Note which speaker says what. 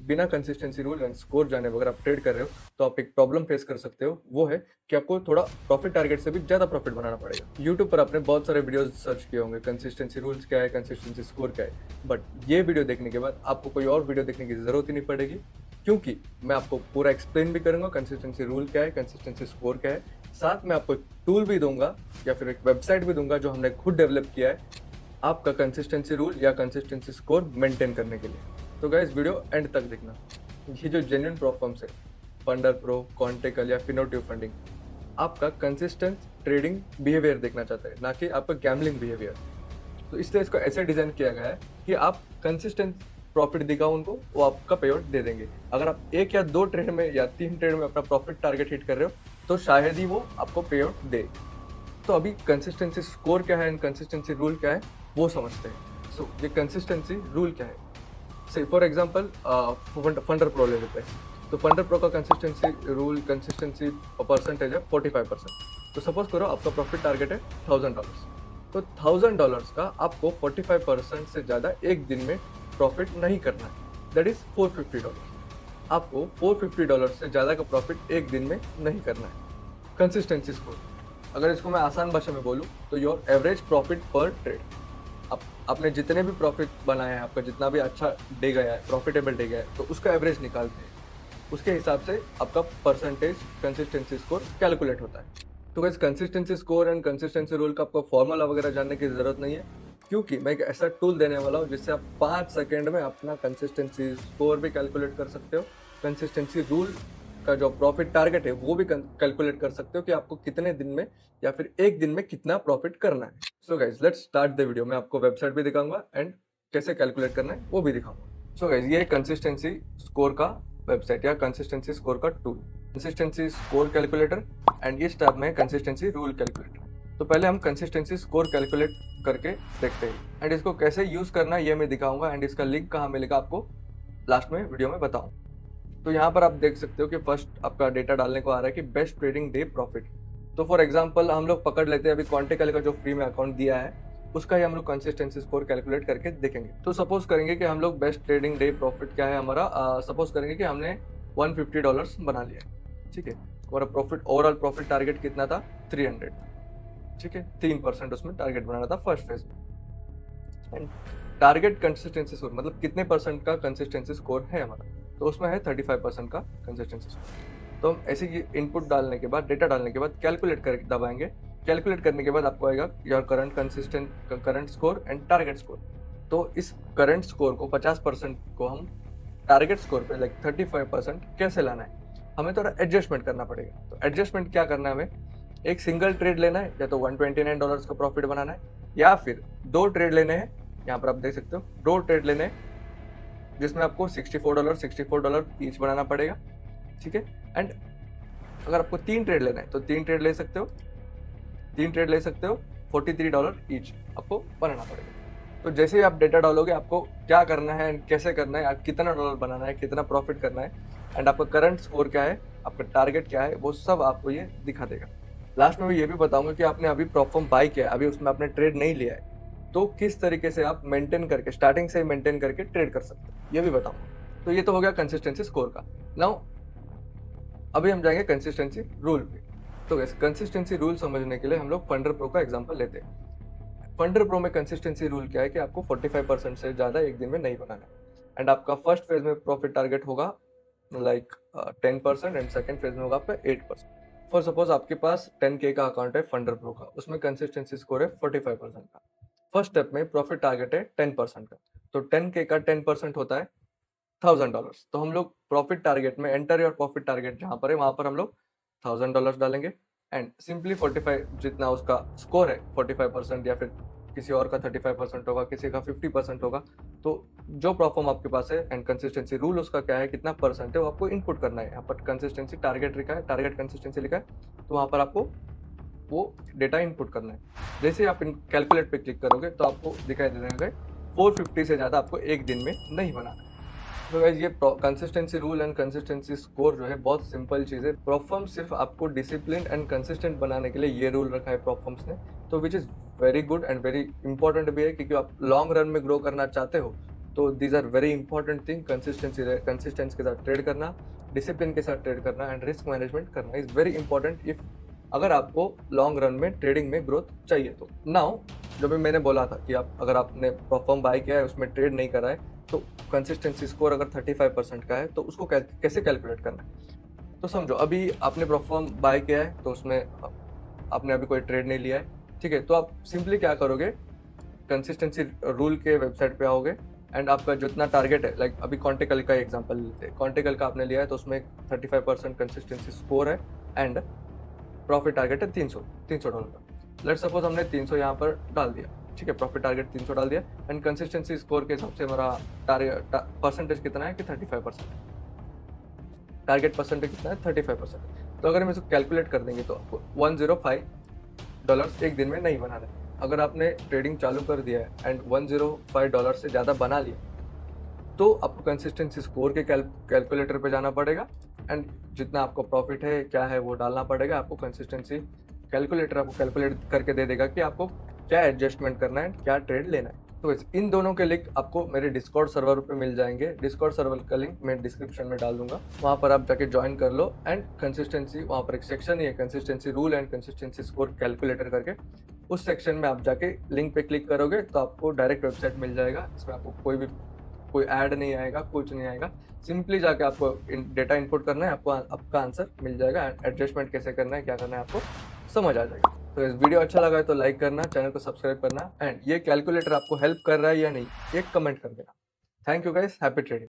Speaker 1: बिना consistency rule and score जाने अगर आप ट्रेड कर रहे हो तो आप एक प्रॉब्लम फेस कर सकते हो। वो है कि आपको थोड़ा प्रॉफिट टारगेट से भी ज़्यादा प्रॉफिट बनाना पड़ेगा। यूट्यूब पर आपने बहुत सारे वीडियोस सर्च किए होंगे, कंसिस्टेंसी रूल्स क्या है, कंसिस्टेंसी स्कोर क्या है, बट ये वीडियो देखने के बाद आपको कोई और वीडियो देखने की ज़रूरत ही नहीं पड़ेगी, क्योंकि मैं आपको पूरा एक्सप्लेन भी करूँगा कंसिस्टेंसी रूल क्या है, कंसिस्टेंसी स्कोर क्या है। साथ में आपको एक टूल भी दूंगा या फिर एक वेबसाइट भी दूंगा जो हमने खुद डेवलप किया है आपका कंसिस्टेंसी रूल या कंसिस्टेंसी स्कोर मेंटेन करने के लिए। तो गाइस वीडियो एंड तक देखना। ये जो जेन्युइन प्लेटफॉर्म्स है, फंडर प्रो, कॉन्टेकल या फिनोटिव फंडिंग, आपका कंसिस्टेंट ट्रेडिंग बिहेवियर देखना चाहते हैं, ना कि आपका गैम्बलिंग बिहेवियर। तो इसलिए इसको ऐसे डिजाइन किया गया है कि आप कंसिस्टेंट प्रॉफिट दिखाओ उनको, वो आपका पे आउट दे देंगे। अगर आप एक या दो ट्रेड में या तीन ट्रेड में अपना प्रॉफिट टारगेट हिट कर रहे हो तो शायद ही वो आपको पे आउट दे। तो अभी कंसिस्टेंसी स्कोर क्या है एंड कंसिस्टेंसी रूल क्या है वो समझते हैं। सो ये कंसिस्टेंसी रूल क्या है, से फॉर एग्जांपल फंडर प्रो ले लेते हैं। तो फंडर प्रो का कंसिस्टेंसी रूल, कंसिस्टेंसी परसेंटेज है 45%। तो सपोज करो आपका प्रॉफिट टारगेट है $1000, तो $1000 का आपको 45% से ज़्यादा एक दिन में प्रॉफिट नहीं करना है, दैट इज $450। आपको $450 से ज़्यादा का प्रॉफिट एक दिन में नहीं करना है। कंसिस्टेंसी स्कोर, अगर इसको मैं आसान भाषा में बोलूँ तो योर एवरेज प्रॉफिट पर ट्रेड। आपने जितने भी प्रॉफिट बनाए हैं, आपका जितना भी अच्छा डे गया है, प्रॉफिटेबल डे गया है, तो उसका एवरेज निकालते हैं। उसके हिसाब से आपका परसेंटेज कंसिस्टेंसी स्कोर कैलकुलेट होता है। तो guys consistency score and consistency rule का आपको फॉर्मूला वगैरह जानने की ज़रूरत नहीं है, क्योंकि मैं एक ऐसा टूल देने वाला हूँ जिससे आप 5 सेकेंड में अपना कंसिस्टेंसी स्कोर भी कैलकुलेट कर सकते हो, कंसिस्टेंसी रूल का जो प्रॉफिट टारगेट है वो भी कैलकुलेट कर सकते हो कि आपको कितने दिन में या फिर एक दिन में कितना प्रॉफिट करना है। So guys let's start the video. मैं आपको वेबसाइट भी दिखाऊंगा एंड कैसे कैलकुलेट करना है वो भी दिखाऊंगा। सो गाइज ये कंसिस्टेंसी स्कोर का वेबसाइट या कंसिस्टेंसी स्कोर का tool, consistency score calculator, and इस टैब में कंसिस्टेंसी रूल कैलकुलेटर। तो पहले हम कंसिस्टेंसी स्कोर कैलकुलेट करके देखते हैं एंड इसको कैसे यूज करना है ये मैं दिखाऊंगा एंड इसका लिंक कहाँ मिलेगा आपको लास्ट में वीडियो में बताऊँ। तो यहाँ पर आप देख सकते हो कि फर्स्ट आपका डेटा डालने को आ रहा है कि बेस्ट ट्रेडिंग डे प्रॉफिट। तो फॉर एग्जांपल हम लोग पकड़ लेते हैं अभी कॉन्टेकल का जो फ्री में अकाउंट दिया है उसका ही हम लोग कंसिस्टेंसी स्कोर कैलकुलेट करके देखेंगे। तो सपोज करेंगे कि हम लोग बेस्ट ट्रेडिंग डे प्रॉफिट क्या है हमारा, सपोज करेंगे कि हमने $150 बना लिया, ठीक है। हमारा प्रॉफिट, ओवरऑल प्रॉफिट टारगेट कितना था, 300, ठीक है। 3% उसमें टारगेट बनाना था फर्स्ट फेज में। एंड टारगेट कंसिस्टेंसी स्कोर मतलब कितने परसेंट का कंसिस्टेंसी स्कोर है हमारा, तो उसमें है 35% का कंसिस्टेंसी स्कोर। तो हम ऐसे ही इनपुट डालने के बाद, डेटा डालने के बाद कैलकुलेट कर दबाएंगे। कैलकुलेट करने के बाद आपको आएगा your current score and target score. तो इस करंट स्कोर को 50% को हम टारगेट स्कोर पे लाइक 35% कैसे लाना है, हमें थोड़ा एडजस्टमेंट करना पड़ेगा। तो एडजस्टमेंट क्या करना है, हमें एक सिंगल ट्रेड लेना है, या तो $129 का प्रॉफिट बनाना है, या फिर दो ट्रेड लेने हैं। यहाँ पर आप देख सकते हो दो ट्रेड लेने हैं जिसमें आपको $64 ईच बनाना पड़ेगा, ठीक है। एंड अगर आपको तीन ट्रेड लेना है तो तीन ट्रेड ले सकते हो, $43 ईच आपको बनाना पड़ेगा। तो जैसे ही आप डेटा डालोगे आपको क्या करना है एंड कैसे करना है, कितना डॉलर बनाना है, कितना प्रॉफिट करना है, एंड आपका करंट स्कोर क्या है, आपका टारगेट क्या है, वो सब आपको ये दिखा देगा। लास्ट में मैं ये भी बताऊंगा कि आपने अभी प्रोफॉर्म बाय किया है, अभी उसमें आपने ट्रेड नहीं लिया है, तो किस तरीके से आप मेंटेन करके, स्टार्टिंग से ही मेंटेन करके ट्रेड कर सकते हैं, ये भी बताऊंगा। तो ये तो हो गया कंसिस्टेंसी स्कोर का। नाउ अभी हम जाएंगे कंसिस्टेंसी रूल पे। तो वैसे कंसिस्टेंसी रूल समझने के लिए हम लोग फंडर प्रो का एग्जांपल लेते हैं। फंडर प्रो में कंसिस्टेंसी रूल क्या है कि आपको 45% से ज़्यादा एक दिन में नहीं बनाना है। एंड आपका फर्स्ट फेज में प्रॉफिट टारगेट होगा लाइक 10% एंड सेकेंड फेज में होगा आपका 8%। फॉर सपोज आपके पास 10K का अकाउंट है फंडर प्रो का, उसमें कंसिस्टेंसी स्कोर है 45% का। फर्स्ट स्टेप में प्रॉफिट टारगेट है 10% का, तो 10K का 10% होता है $1000। तो हम लोग प्रॉफिट टारगेट में, एंटर योर प्रॉफिट टारगेट जहां पर है वहां पर हम लोग $1000 डालेंगे एंड सिंपली 45 जितना उसका स्कोर है 45%, या फिर किसी और का 35% होगा, किसी का 50% होगा। तो जो प्रॉफॉर्म आपके पास है एंड कंसिस्टेंसी रूल उसका क्या है, कितना परसेंट है, वो आपको इनपुट करना है। यहाँ पर कंसिस्टेंसी टारगेट लिखा है, टारगेट कंसिस्टेंसी लिखा है, तो वहां पर आपको वो डेटा इनपुट करना है। जैसे आप कैलकुलेट पे क्लिक करोगे तो आपको दिखाई दे देंगे 450 से ज़्यादा आपको एक दिन में नहीं बनाना है। तो गाइस ये consistency rule and consistency score जो है बहुत सिंपल चीज़ है। प्रोफॉर्म सिर्फ आपको डिसिप्लिन एंड कंसिस्टेंट बनाने के लिए ये रूल रखा है प्रोफॉर्म्स ने, तो which is very good and very important भी है, क्योंकि आप लॉन्ग रन में ग्रो करना चाहते हो तो these are very important thing. Consistency के साथ ट्रेड करना, डिसिप्लिन के साथ ट्रेड करना एंड रिस्क मैनेजमेंट करना इज वेरी इंपॉर्टेंट इफ अगर आपको लॉन्ग रन में ट्रेडिंग में ग्रोथ चाहिए तो। नाउ जो भी मैंने बोला था कि आप अगर आपने परफॉर्म बाय किया है उसमें ट्रेड नहीं करा है तो कंसिस्टेंसी स्कोर अगर 35% का है तो उसको कैसे कैलकुलेट करना है। तो समझो अभी आपने परफॉर्म बाय किया है तो उसमें आपने अभी कोई ट्रेड नहीं लिया है, ठीक है। तो आप सिंपली क्या करोगे, कंसिस्टेंसी रूल के वेबसाइट पे आओगे एंड आपका जितना टारगेट है, लाइक अभी कॉन्टेकल का एग्जांपल लेते हैं। कॉन्टेकल का आपने लिया है तो उसमें 35% कंसिस्टेंसी स्कोर है एंड प्रॉफिट टारगेट है $300 का। लेट्स सपोज हमने 300 यहाँ पर डाल दिया, ठीक है, प्रॉफिट टारगेट 300 डाल दिया एंड कंसिस्टेंसी स्कोर के हिसाब से हमारा टारगेट परसेंटेज कितना है कि 35%। टारगेट परसेंटेज कितना है 35%। तो अगर हम इसको कैलकुलेट कर देंगे तो आपको $105 एक दिन में नहीं बनाना है। अगर आपने ट्रेडिंग चालू कर दिया है एंड $105 से ज़्यादा बना लिया तो आपको कंसिस्टेंसी स्कोर के कैलकुलेटर पे जाना पड़ेगा एंड जितना आपको प्रॉफिट है क्या है वो डालना पड़ेगा। आपको कंसिस्टेंसी कैलकुलेटर आपको कैलकुलेट करके दे देगा कि आपको क्या एडजस्टमेंट करना है, क्या ट्रेड लेना है। तो इन दोनों के लिंक आपको मेरे डिस्कॉर्ड सर्वर पे मिल जाएंगे। डिस्कॉर्ड सर्वर का लिंक मैं डिस्क्रिप्शन में डाल दूंगा, वहाँ पर आप जाके ज्वाइन कर लो एंड कंसिस्टेंसी, वहाँ पर एक सेक्शन ही है consistency rule and consistency score calculator करके, उस सेक्शन में आप जाके लिंक पे क्लिक करोगे तो आपको डायरेक्ट वेबसाइट मिल जाएगा। इसमें आपको कोई ऐड नहीं आएगा, कुछ नहीं आएगा। सिंपली जाके आपको डेटा इनपुट करना है, आपको आपका आंसर मिल जाएगा। एडजस्टमेंट कैसे करना है, क्या करना है, आपको समझ आ जाएगा। तो इस वीडियो अच्छा लगा है तो लाइक करना, चैनल को सब्सक्राइब करना एंड ये कैलकुलेटर आपको हेल्प कर रहा है या नहीं ये कमेंट कर देना। Thank you guys, happy trading.